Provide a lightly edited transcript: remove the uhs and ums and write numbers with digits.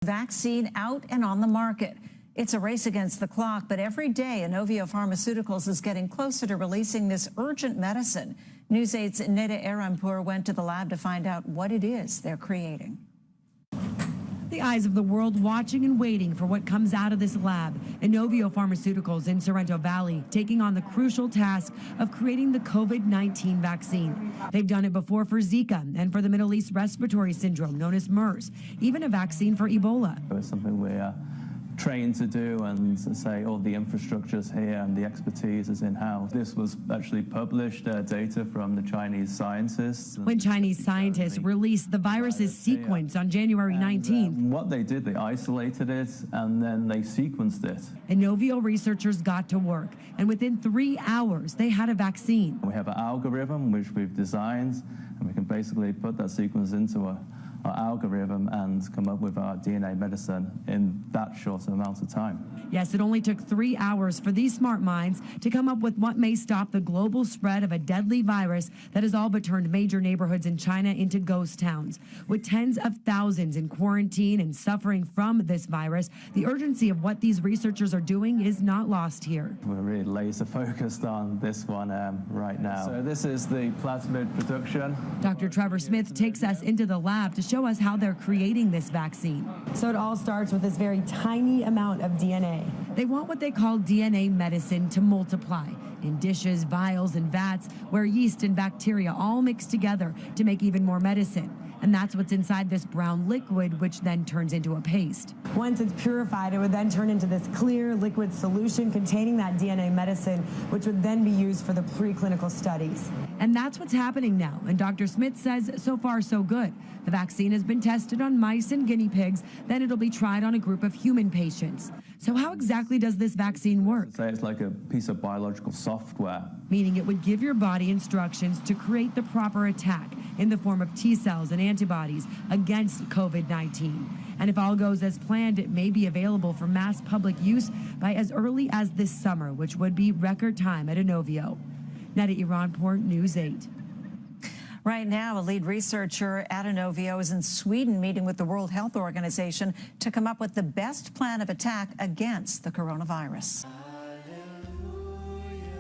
Vaccine out and on the market. It's a race against the clock, but every day Inovio Pharmaceuticals is getting closer to releasing this urgent medicine. News 8's Neda Arampur went to the lab to find out what it is they're creating. The eyes of the world watching and waiting for what comes out of this lab. Inovio Pharmaceuticals in Sorrento Valley taking on the crucial task of creating the COVID-19 vaccine. They've done it before for Zika and for the Middle East respiratory syndrome known as MERS, even a vaccine for Ebola. It's something we're trained to do, and say all the infrastructure's here and the expertise is in-house. This was actually published data from the Chinese scientists. When Chinese scientists released the virus's sequence on January 19th. What they did, they isolated it and then they sequenced it. Inovio researchers got to work, and within 3 hours they had a vaccine. We have an algorithm which we've designed, and we can basically put that sequence into our algorithm and come up with our DNA medicine in that short amount of time. Yes, it only took 3 hours for these smart minds to come up with what may stop the global spread of a deadly virus that has all but turned major neighborhoods in China into ghost towns. With tens of thousands in quarantine and suffering from this virus, the urgency of what these researchers are doing is not lost here. We're really laser focused on this one right now. So this is the plasmid production. Dr. Trevor Smith takes us into the lab to show us how they're creating this vaccine. So it all starts with this very tiny amount of DNA. They want what they call DNA medicine to multiply in dishes, vials, and vats where yeast and bacteria all mix together to make even more medicine. And that's what's inside this brown liquid, which then turns into a paste. Once it's purified, it would then turn into this clear liquid solution containing that DNA medicine, which would then be used for the preclinical studies. And that's what's happening now. And Dr. Smith says so far so good. The vaccine has been tested on mice and guinea pigs, then it'll be tried on a group of human patients. So how exactly does this vaccine work? It's like a piece of biological software. Meaning it would give your body instructions to create the proper attack in the form of T cells and antibodies against COVID-19. And if all goes as planned, it may be available for mass public use by as early as this summer, which would be record time at Inovio. Neda Arampur, News 8. Right now, a lead researcher at Inovio is in Sweden meeting with the World Health Organization to come up with the best plan of attack against the coronavirus.